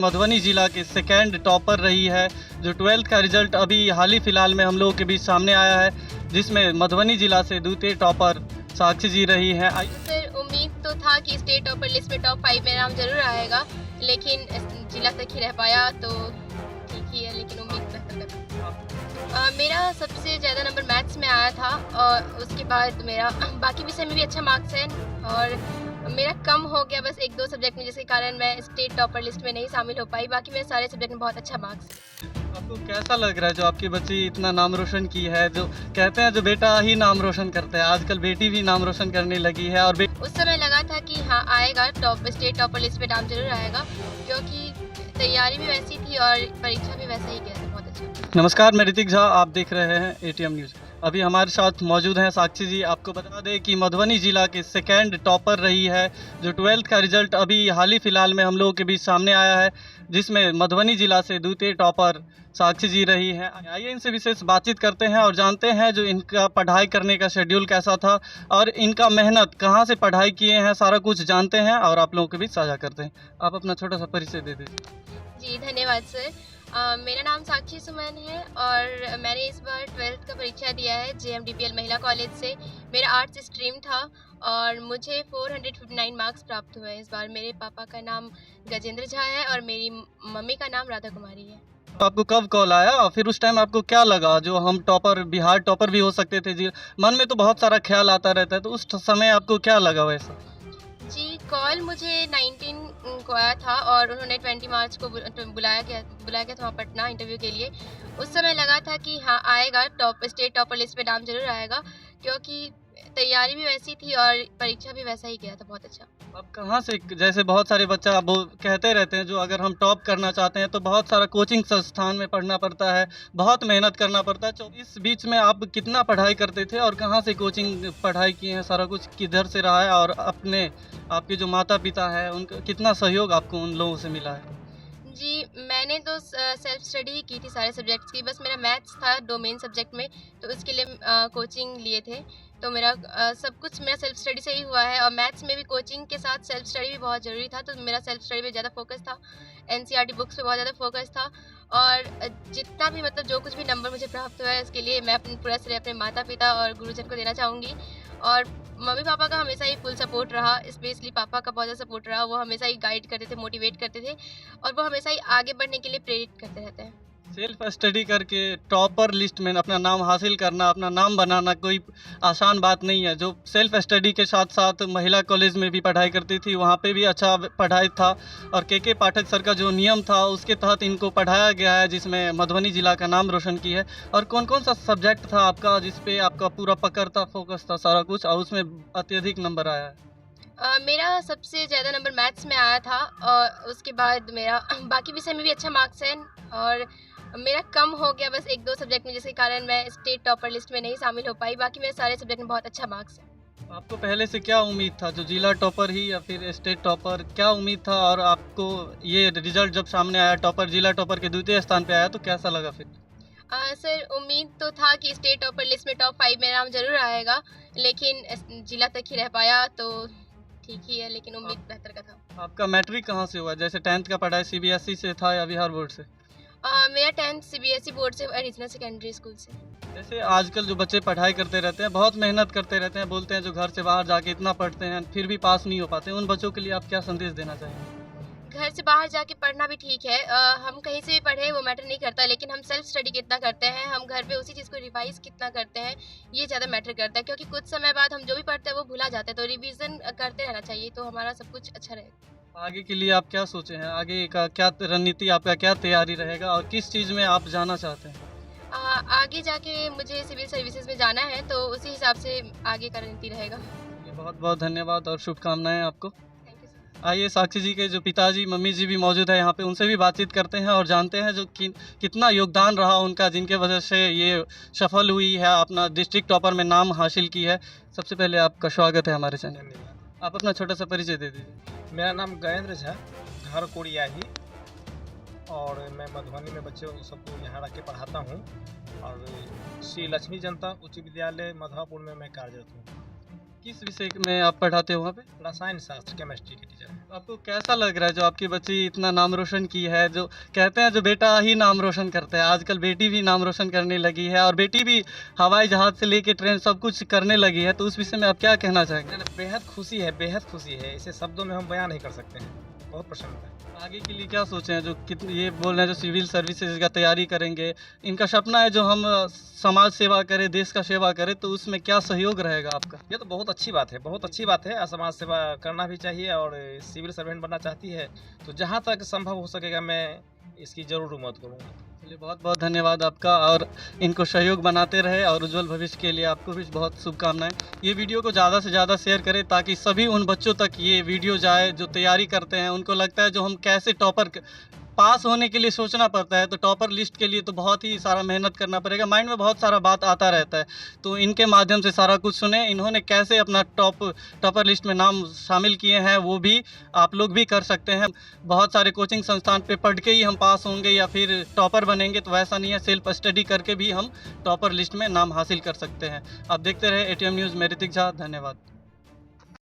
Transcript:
मधुबनी जिला के second topper रही है। जो 12th का रिजल्ट अभी हाल ही फिलहाल में हम लोगों के बीच सामने आया है, जिसमें मधुबनी जिला से द्वितीय टॉपर साक्षी जी रही है। सर उम्मीद तो था कि स्टेट टॉपर लिस्ट में टॉप 5 में नाम जरूर आएगा, लेकिन जिला तक ही रह पाया तो ठीक ही है, लेकिन उम्मीद बेहतर करता। मेरा सबसे ज़्यादा नंबर मैथ्स में आया था और उसके बाद मेरा बाकी विषय में भी अच्छा मार्क्स है और मेरा कम हो गया बस 1-2 सब्जेक्ट में, जिसके कारण मैं स्टेट टॉपर लिस्ट में नहीं शामिल हो पाई। बाकी मेरे सारे सब्जेक्ट में बहुत अच्छा मार्क्स है। आपको कैसा लग रहा है जो आपकी बच्ची इतना नाम रोशन की है? जो कहते हैं जो बेटा ही नाम रोशन करता है, आजकल बेटी भी नाम रोशन करने लगी है। और उस समय लगा था कि हाँ आएगा, स्टेट टॉपर लिस्ट में नाम जरूर आएगा, क्योंकि तैयारी भी वैसी थी और परीक्षा भी वैसा ही गया था, बहुत अच्छा। नमस्कार, मैं ऋतिक झा, आप देख रहे हैं एटीएम न्यूज़। अभी हमारे साथ मौजूद हैं साक्षी जी। आपको बता दें कि मधुबनी जिला के सेकेंड टॉपर रही है। जो 12th का रिजल्ट अभी हाल ही फिलहाल में हम लोगों के बीच सामने आया है, जिसमें मधुबनी जिला से द्वितीय टॉपर साक्षी जी रही है। आइए इनसे विशेष बातचीत करते हैं और जानते हैं जो इनका पढ़ाई करने का शेड्यूल कैसा था और इनका मेहनत कहाँ से पढ़ाई किए हैं, सारा कुछ जानते हैं और आप लोगों के बीच साझा करते हैं। आप अपना छोटा सा परिचय दे दीजिए। जी धन्यवाद सर। मेरा नाम साक्षी सुमन है और मैंने इस बार 12th का परीक्षा दिया है JMDPL महिला कॉलेज से। मेरा आर्ट्स स्ट्रीम था और मुझे 459 मार्क्स प्राप्त हुए हैं इस बार। मेरे पापा का नाम गजेंद्र झा है और मेरी मम्मी का नाम राधा कुमारी है। तो आपको कब कॉल आया और फिर उस टाइम आपको क्या लगा जो हम टॉपर, बिहार टॉपर भी हो सकते थे जी? मन में तो बहुत सारा ख्याल आता रहता है, तो उस समय आपको क्या लगा वैसा? जी कॉल मुझे 19 को आया था और उन्होंने 20 मार्च को बुलाया गया था वहाँ पटना इंटरव्यू के लिए। उस समय लगा था कि हाँ आएगा, स्टेट टॉपर लिस्ट में नाम जरूर आएगा, क्योंकि तैयारी भी वैसी थी और परीक्षा भी वैसा ही गया था, बहुत अच्छा। अब कहाँ से, जैसे बहुत सारे बच्चा वो कहते रहते हैं जो अगर हम टॉप करना चाहते हैं तो बहुत सारा कोचिंग संस्थान में पढ़ना पड़ता है, बहुत मेहनत करना पड़ता है। तो इस बीच में आप कितना पढ़ाई करते थे और कहाँ से कोचिंग पढ़ाई किए हैं, सारा कुछ किधर से रहा है और अपने आपके जो माता पिता हैं उनका कितना सहयोग आपको उन लोगों से मिला है? जी मैंने तो सेल्फ स्टडी ही की थी सारे सब्जेक्ट्स की। बस मेरा मैथ्स था 2 मेन सब्जेक्ट में, तो उसके लिए कोचिंग लिए थे। तो मेरा सब कुछ मेरा सेल्फ स्टडी से ही हुआ है और मैथ्स में भी कोचिंग के साथ सेल्फ स्टडी भी बहुत ज़रूरी था, तो मेरा सेल्फ स्टडी पे ज़्यादा फोकस था। NCERT बुक्स पे बहुत ज़्यादा फोकस था और जितना भी मतलब जो कुछ भी नंबर मुझे प्राप्त हुआ है उसके लिए मैं अपनी पूरा श्रेय अपने माता पिता और गुरुजन को देना चाहूँगी। और मम्मी पापा का हमेशा ही फुल सपोर्ट रहा, स्पेशली पापा का बहुत ज़्यादा सपोर्ट रहा। वो हमेशा ही गाइड करते थे, मोटिवेट करते थे और वो हमेशा ही आगे बढ़ने के लिए प्रेरित करते रहते हैं। सेल्फ स्टडी करके टॉपर लिस्ट में अपना नाम हासिल करना, अपना नाम बनाना कोई आसान बात नहीं है। जो सेल्फ स्टडी के साथ साथ महिला कॉलेज में भी पढ़ाई करती थी, वहाँ पे भी अच्छा पढ़ाई था और के पाठक सर का जो नियम था उसके तहत इनको पढ़ाया गया है, जिसमें मधुबनी जिला का नाम रोशन की है। और कौन कौन सा सब्जेक्ट था आपका जिसपे आपका पूरा पकड़ था, फोकस था सारा कुछ, और उसमें अत्यधिक नंबर आया है? मेरा सबसे ज़्यादा नंबर मैथ्स में आया था और उसके बाद मेरा बाकी विषय में भी अच्छा मार्क्स है और मेरा कम हो गया बस 1-2 सब्जेक्ट में, जिसके कारण मैं स्टेट टॉपर लिस्ट में नहीं शामिल हो पाई। बाकी मेरे सारे सब्जेक्ट में बहुत अच्छा मार्क्स है। आपको पहले से क्या उम्मीद था, जो जिला टॉपर ही या फिर स्टेट टॉपर, क्या उम्मीद था? और आपको ये रिजल्ट जब सामने आया, टॉपर जिला टॉपर के द्वितीय स्थान पे आया, तो कैसा लगा फिर? सर उम्मीद तो था कि स्टेट टॉपर लिस्ट में टॉप 5 में नाम जरूर आएगा, लेकिन जिला तक ही रह पाया तो ठीक ही है, लेकिन उम्मीद बेहतर का था। आपका मैट्रिक कहाँ से हुआ? जैसे 10th का पढ़ाई CBSE से था या बिहार बोर्ड से? मेरा 10th CBSE बोर्ड से, रीजनल सेकेंडरी स्कूल से। जैसे आजकल जो बच्चे पढ़ाई करते रहते हैं, बहुत मेहनत करते रहते हैं, बोलते हैं जो घर से बाहर जाके इतना पढ़ते हैं फिर भी पास नहीं हो पाते, उन बच्चों के लिए आप क्या संदेश देना चाहेंगे? घर से बाहर जाके पढ़ना भी ठीक है, हम कहीं से भी पढ़े वो मैटर नहीं करता, लेकिन हम सेल्फ स्टडी कितना करते हैं, हम घर पे उसी चीज़ को रिवाइज कितना करते हैं, ये ज़्यादा मैटर करता है। क्योंकि कुछ समय बाद हम जो भी पढ़ते हैं वो भूला जाता है, तो रिवीजन करते रहना चाहिए, तो हमारा सब कुछ अच्छा रहेगा। आगे के लिए आप क्या सोचे हैं? आगे का क्या रणनीति, आपका क्या तैयारी रहेगा और किस चीज़ में आप जाना चाहते हैं? आगे जाके मुझे सिविल सर्विसेज में जाना है, तो उसी हिसाब से आगे का रणनीति रहेगा। बहुत बहुत धन्यवाद और शुभकामनाएं आपको। Thank you sir. आइए साक्षी जी के जो पिताजी मम्मी जी भी मौजूद है यहाँ पे, उनसे भी बातचीत करते हैं और जानते हैं जो कितना योगदान रहा उनका, जिनके वजह से ये सफल हुई है, अपना डिस्ट्रिक्ट टॉपर में नाम हासिल की है। सबसे पहले आपका स्वागत है हमारे चैनल में। आप अपना छोटा सा परिचय दे दीजिए। मेरा नाम गजेंद्र झा, घर कोड़िया ही, और मैं मधुबनी में बच्चों सबको यहाँ रख के पढ़ाता हूँ और श्री लक्ष्मी जनता उच्च विद्यालय मधवापुर में मैं कार्यरत हूँ। किस विषय में आप पढ़ाते हो वहाँ पे? रसायन शास्त्र केमिस्ट्री के टीचर हैं। आपको कैसा लग रहा है जो आपकी बच्ची इतना नाम रोशन की है? जो कहते हैं जो बेटा ही नाम रोशन करता है, आजकल बेटी भी नाम रोशन करने लगी है और बेटी भी हवाई जहाज से लेके ट्रेन सब कुछ करने लगी है, तो उस विषय में आप क्या कहना चाहेंगे? बेहद खुशी है, बेहद खुशी है। इसे शब्दों में हम बयान नहीं कर सकते हैं। बहुत प्रसन्नता है। आगे के लिए क्या सोचे हैं? जो कितने ये बोल रहे हैं जो सिविल सर्विसेज का तैयारी करेंगे, इनका सपना है जो हम समाज सेवा करें, देश का सेवा करें, तो उसमें क्या सहयोग रहेगा आपका? ये तो बहुत अच्छी बात है, बहुत अच्छी बात है। समाज सेवा करना भी चाहिए और सिविल सर्वेंट बनना चाहती है, तो जहाँ तक संभव हो सकेगा मैं इसकी ज़रूर मदद करूँगा। चलिए बहुत बहुत धन्यवाद आपका, और इनको सहयोग बनाते रहे और उज्जवल भविष्य के लिए आपको भी बहुत शुभकामनाएं। ये वीडियो को ज़्यादा से ज़्यादा शेयर करें ताकि सभी उन बच्चों तक ये वीडियो जाए जो तैयारी करते हैं। उनको लगता है जो हम कैसे टॉपर पास होने के लिए सोचना पड़ता है, तो टॉपर लिस्ट के लिए तो बहुत ही सारा मेहनत करना पड़ेगा, माइंड में बहुत सारा बात आता रहता है। तो इनके माध्यम से सारा कुछ सुने, इन्होंने कैसे अपना टॉपर लिस्ट में नाम शामिल किए हैं वो भी आप लोग भी कर सकते हैं। बहुत सारे कोचिंग संस्थान पे पढ़ के ही हम पास होंगे या फिर टॉपर बनेंगे, तो वैसा नहीं है। सेल्फ स्टडी करके भी हम टॉपर लिस्ट में नाम हासिल कर सकते हैं। आप देखते रहे ATM न्यूज़, मैं ऋतिक झा, धन्यवाद।